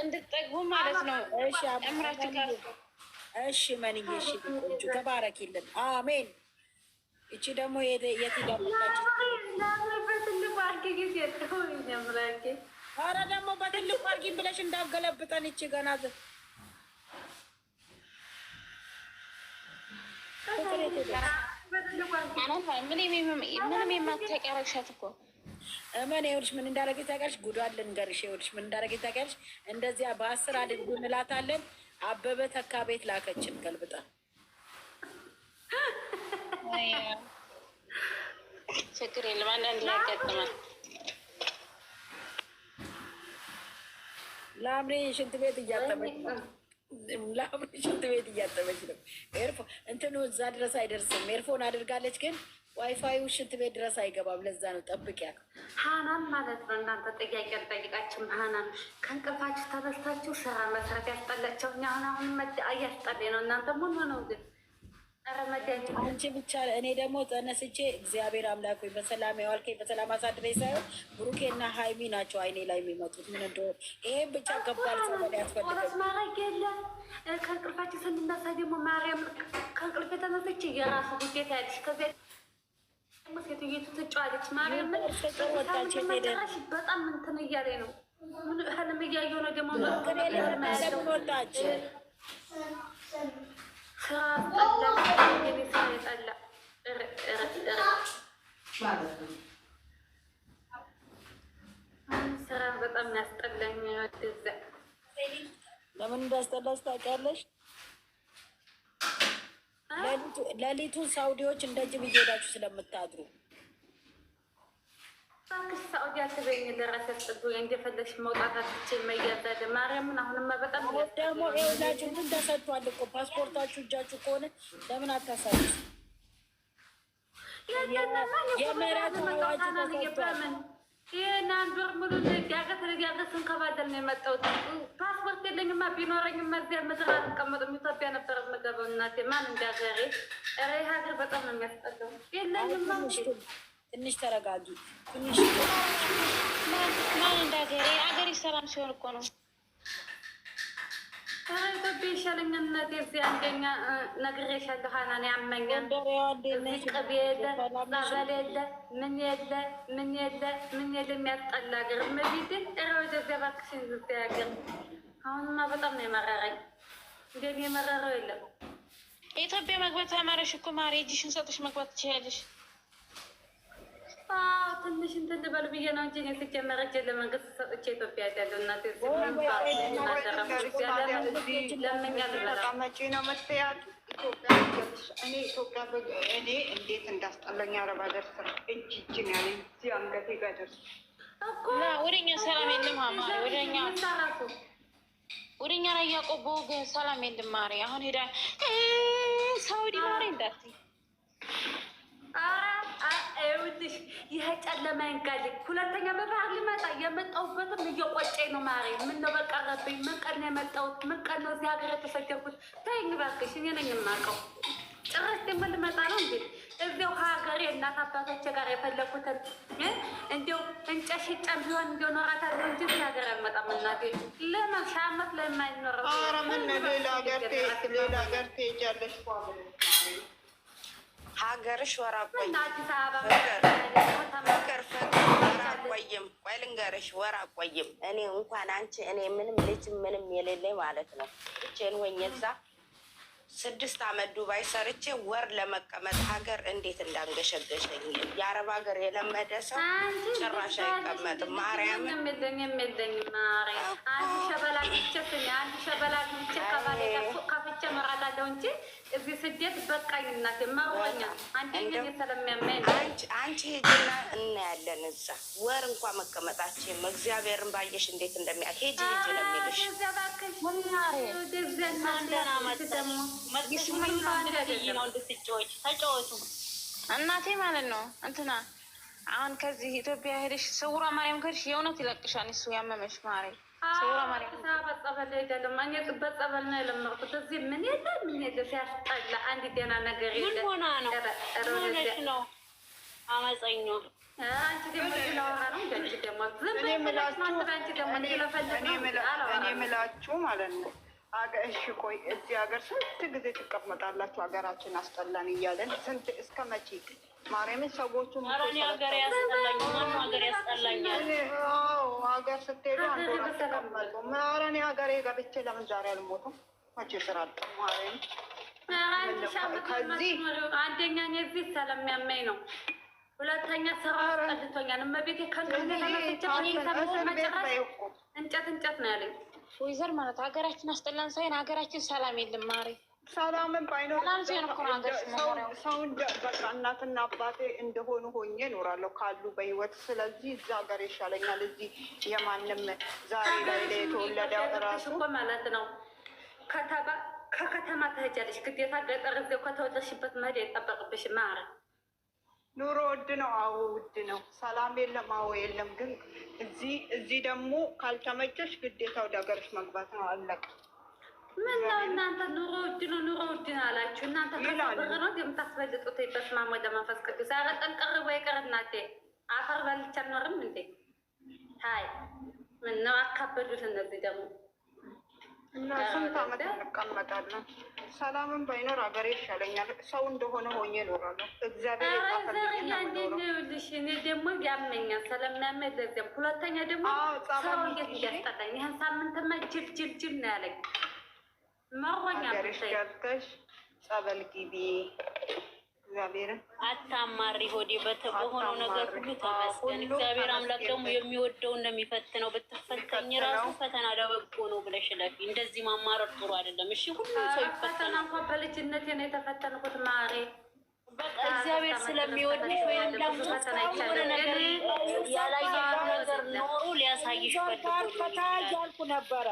እንድትጠግቡ ማለት ነው። እሺ እምራችሁ ካፍ እሺ መንዬ እሺ ቆንጆ ተባረኪልን። አሜን። እቺ ደግሞ የት ሄዳለች? ኧረ ደግሞ በትልቁ አድርጊኝ ብለሽ እንዳገለብጠን እቺ ገና ምንም የማታውቂ አረግሻት እኮ እመን። ይኸውልሽ ምን እንዳደረገች ታውቂያለሽ? ጉዷን ልንገርሽ። ይኸውልሽ ምን እንዳደረገች ታውቂያለሽ? እንደዚያ በ10 አድርጉ እንላታለን። አበበ ተካ ቤት ላከችን ገልብጣ። ችግር የለም አንዳንድ ላይ ያጋጥማል። ለአምሬ ሽንት ቤት እያጠበች ነው። ለአምሬ ሽንት ቤት እያጠበች ነው። እንትኑ እዛ ድረስ አይደርስም። ኤርፎን አድርጋለች ግን ዋይፋዩ ሽንት ቤት ድረስ አይገባም። ለዛ ነው ጠብቂያ። ሀናን ማለት ነው። እናንተ ጥያቄ አልጠይቃችሁም። ሀናን ከእንቅልፋችሁ ተነስታችሁ ስራ መስራት ያስጠላቸው አሁን እያስጠላኝ ነው። እናንተ ምን ሆነው ግን አንቺ ብቻ። እኔ ደግሞ ተነስቼ እግዚአብሔር አምላክ ሆይ በሰላም ያዋልከኝ በሰላም አሳድረኝ ሳይሆን ብሩኬና ሀይሚ ናቸው አይኔ ላይ የሚመጡት። ምን እንደሆነ ይሄን ብቻ ከባድ ጸበል ያስፈልጋል። ማድረግ የለም። ከእንቅልፋችሁ ስንነሳ ደግሞ ማርያም ከእንቅልፍ ተነስቼ የራሱ ውጤት ያለች ከዚያ ሴትዮቱ ትጫዋለች። ማርያም በጣም እንትን እያለኝ ነው። ህልም እያየሁ ነው። ደግሞ ወጣች ስራ ጠላ ስራ በጣም ያስጠላኝ። ለምን እንዳስጠላሽ ታውቂያለሽ? ሌሊቱን ሳውዲዎች እንደ ጅብ እየሄዳችሁ ስለምታድሩ እባክሽ ሳኡዲ አትበይኝ። ለራስ ያስጠጉ እንደፈለግሽ መውጣት አትችል መያዛደ ማርያምን። አሁንማ በጣም ደግሞ ይኸውላችሁ ምን ተሰጥቷል እኮ ፓስፖርታችሁ እጃችሁ ከሆነ ለምን አታሳዩ? የምህረት አዋጅ ተሰጥቷል። ይህን አንድ ወር ሙሉ ልጃገት ስንከባደል ነው የመጣሁት። ፓስፖርት የለኝማ። ቢኖረኝማ እዚያ ምድር አልቀመጥም። ኢትዮጵያ ነበር የምገባው። እናቴ ማን እንዳገሬ ረ ሀገር በጣም ነው የሚያስጠላው። የለኝማ። ትንሽ ተረጋጊ። ትንሽ ማን እንዳገሬ አገሬ ሰላም ሲሆን እኮ ነው። ኢትዮጵያ ይሻለኛል እናቴ። እዚህ አንደኛ ነግሬሻለሁ። ሀናን ያመኛል። ቅቤ የለ ጸበል የለ ምን የለ ምን የለ ምን የለ የሚያስጠላ ሀገር መቤትን ረ ወደዚያ እባክሽን ዝዚያ ሀገር። አሁንማ በጣም ነው የመረረኝ። እንደኔ የመረረው የለም። ኢትዮጵያ መግባት አማረሽ እኮ ማሪ። እጅሽን ሰጥሽ መግባት ትችያለሽ። ትንሽ እንትን ልበል ብዬ ነው እንጂ የተጀመረች ለመንግስት ሰጥቼ ኢትዮጵያ ያለው እናቴ መቼ ነው መትያት እኔ ኢትዮጵያ እኔ እንዴት እንዳስጠላኝ አረብ ሀገር ስራ እጅ ያለ እዚህ አንገቴ ጋር ደርሶ ወደኛ ሰላም የለም። ማሪ ወደኛ ላይ ያቆቦ ግን ሰላም የለም። ማሪ አሁን ሄዳ ሳውዲ ማሪ እንዳትይ። ይኸውልሽ ይሄ ጨለማ ይንጋልኝ። ሁለተኛ በባህር ሊመጣ የመጣሁበትም እየቆጨኝ ነው ማሬ። ምን ነው በቀረብኝ? ምን ቀን ነው የመጣሁት? ምን ቀን ነው እዚህ ሀገር የተሰደርኩት? ተይኝ እባክሽ፣ እኔ ነኝ የማውቀው። ጭራሽ ደግሞ ልመጣ ነው እንዴ? እዚያው ከሀገሬ እናት አባቶቼ ጋር የፈለኩትን እንዲያው እንጨት ሽጬም ቢሆን እንዲያው እኖራታለሁ እንጂ እዚህ ሀገር አልመጣም እናቴ። ለምን ሺህ ዓመት ለማይኖረው ኧረ ምን ሌላ ሀገር ትሄጃለሽ? ሀገርሽ ወር አቆይም። ቆይ ልንገርሽ፣ ወር አቆይም። እኔ እንኳን አንቺ እኔ ምንም ልጅ ምንም የሌለኝ ማለት ነው። ብቻዬን ሆኜ እዛ 6 ዓመት ዱባይ ሰርቼ ወር ለመቀመጥ ሀገር እንዴት እንዳንገሸገሸኝ። የአረብ ሀገር የለመደ ሰው ጭራሽ አይቀመጥም። ማርያምን አንድ ሸበላ ብቻ ከባሌ ጋር ሱቅ ከፍቼ እኖራታለሁ እንጂ እዚህ ስደት በቃኝ እናቴ መሮኛ። አንደኛ ስለሚያመኝ አንቺ ሄጂና እናያለን። እዛ ወር እንኳን መቀመጣችን እግዚአብሔርን ባየሽ እንዴት እንደሚያ ሄጂ ነው የሚልሽ። እናቴ ማለት ነው እንትና አሁን ከዚህ ኢትዮጵያ ሄደሽ ስውሯ ማርያም ከሄድሽ የእውነት ይለቅሻል። እሱ ያመመሽ ማርያም ስውሯ ማርያም በጸበል ሄዳለሁ። ማግኘት በጸበል ነው የለመድኩት። እዚህ ምን የለ ምን የለ ሲያስጠላ። አንድ ደህና ነገር የለ። ምን ሆና ነው ሆነሽ ነው አመፀኛ። አንቺ ደግሞ ስለወራ ነው እንጂ ደግሞ ዝም ብለሽ አንቺ ደግሞ ስለፈልግ ነው። የምላችሁ ማለት ነው። እሺ ቆይ እዚህ ሀገር ስንት ጊዜ ትቀመጣላችሁ? ሀገራችን አስጠላን እያለን ስንት እስከ መቼ? ማርያምን ሰዎቹ ሀገር ያስጠላኛል። ሀገር ስትሄዱ አንዱ ተቀመጡ። ኧረ እኔ ሀገሬ ገብቼ ለምን ዛሬ አልሞትም? መቼ ስራ አጣ? ማርያምን ከዚህ አንደኛ እኔ እዚህ ስለሚያመኝ ነው። ሁለተኛ ስራ አስጠልቶኛል። እመቤቴ እንጨት እንጨት ነው ያለኝ። ወይዘር ማለት ሀገራችን አስጠላን ሳይሆን ሀገራችን ሰላም የለም። ማሬ ሰላምን ባይኖር ሰው በቃ እናትና አባቴ እንደሆኑ ሆኜ እኖራለሁ ካሉ በህይወት። ስለዚህ እዛ ሀገር ይሻለኛል። እዚህ የማንም ዛሬ ላይ የተወለደው እራሱ ማለት ነው። ከከተማ ትሄጃለሽ ግዴታ። ገጠር እዚያው ከተወለድሽበት መሄድ አይጠበቅብሽ። ማረ ኑሮ ውድ ነው። አዎ ውድ ነው። ሰላም የለም። አዎ የለም። ግን እዚህ ደግሞ ካልተመቸሽ ግዴታ ወደ ሀገርሽ መግባት ነው። አለቅ ምን ነው እናንተ ኑሮ ውድ ነው ኑሮ ውድ ነው አላችሁ እናንተ። ከብር ነው የምታስበልጡት። በስመ አብ ወወልድ ወመንፈስ ቅዱስ። ኧረ ጠንቀር ወይ ቀር እናቴ። አፈር በልቼ አልኖርም እንዴ? ሀይ ምን ነው አካበዱት እነዚህ ደግሞ። እና ስንት ዓመት እንቀመጣለን? ሰላምን ባይኖር ሀገሬ ይሻለኛል። ሰው እንደሆነ ሆኜ እኖራለሁ። እግዚአብሔር ልሽ እኔ ደግሞ ያመኛል ስለሚያመኝ ለዚያም። ሁለተኛ ደግሞ ሰው እንዴት እያስጠላኝ ይህን ሳምንትማ ጅል ነው ያለኝ። መሮኛ ሀገርሽ ገብተሽ ጸበል ግቢ። እግዚአብሔርን አታማሪ ሆዴ በሆነው ነገር ሁሉ ተመስገን። እግዚአብሔር አምላክ ደግሞ የሚወደውን ነው የሚፈትነው። ብትፈተኝ ራሱ ፈተና ለበጎ ነው ብለሽ ለፊ። እንደዚህ ማማረር ጥሩ አይደለም። እሺ ሁሉም ሰው ይፈተና። እንኳን በልጅነቴ ነው የተፈተንኩት ማሬ። በቃ እግዚአብሔር ስለሚወድሽ ወይም ደግሞ የሆነ ነገር ያላየሽው ነገር ኖሮ ሊያሳይሽ ፈልጎ እያልኩ ነበረ።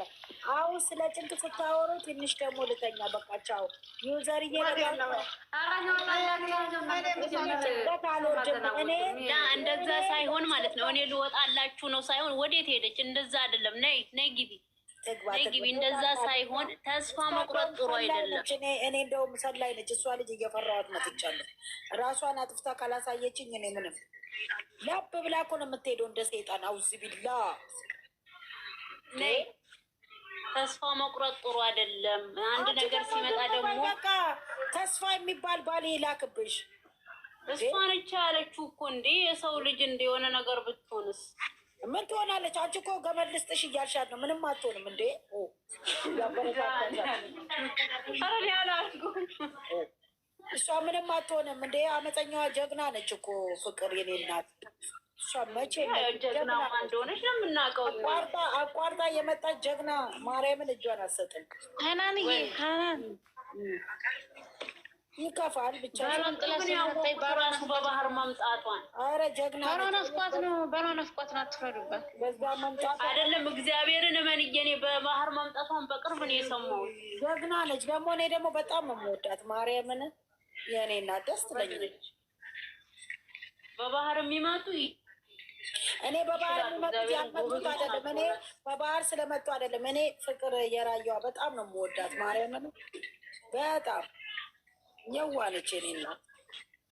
አሁን ስለ ጭንቅ ስታወሩ ትንሽ ደግሞ ልተኛ። በቃ ቻው ዩዘር እንደዛ ሳይሆን ማለት ነው። እኔ ልወጣላችሁ ነው ሳይሆን ወዴት ሄደች? እንደዛ አይደለም። ነይ ግቢ ግቢ። እንደዛ ሳይሆን ተስፋ መቁረጥ ጥሩ አይደለም። እኔ እንደውም ሰላይ ነች እሷ ልጅ እየፈራኋት መጥቻለሁ። ራሷን አጥፍታ ካላሳየችኝ እኔ ምንም ላብ ብላ እኮ ነው የምትሄደው እንደ ሰይጣን። አውዝ ቢላ ነይ። ተስፋ መቁረጥ ጥሩ አይደለም። አንድ ነገር ሲመጣ ደግሞ በቃ ተስፋ የሚባል ባል ይላክብሽ። እሷ ነች ያለችው እኮ እንዴ። የሰው ልጅ እንደሆነ ነገር ብትሆንስ ምን ትሆናለች? አንቺ እኮ ገመድ ልስጥሽ እያልሻት ነው። ምንም አትሆንም እንዴ። እሷ ምንም አትሆንም እንዴ። አመፀኛዋ ጀግና ነች እኮ ፍቅር የኔ እናት። እሷ መቼ ጀግና እንደሆነች ነው የምናውቀው። አቋርጣ የመጣች ጀግና ማርያምን እጇን አትሰጥም። ሀናንዬ ሀናን ይከፋል ብቻ ራሱ በባህር መምጣቷን። አረ ጀግና በሮ ነፍቋት ነው። አትፍረዱበት። በዛ መምጣት አይደለም እግዚአብሔርን እመንዬ። እኔ በባህር መምጣቷን በቅርብ ነው የሰማሁት። ጀግና ነች። ደግሞ እኔ ደግሞ በጣም ነው የምወዳት ማርያምን። የእኔ እናት ደስ ትለኛለች። በባህር የሚመጡ እኔ በባህር የሚመጡት ያመጡት አይደለም። እኔ በባህር ስለመጡ አይደለም። እኔ ፍቅር የራየዋ በጣም ነው የምወዳት ማርያምን። በጣም የዋለች የኔ እናት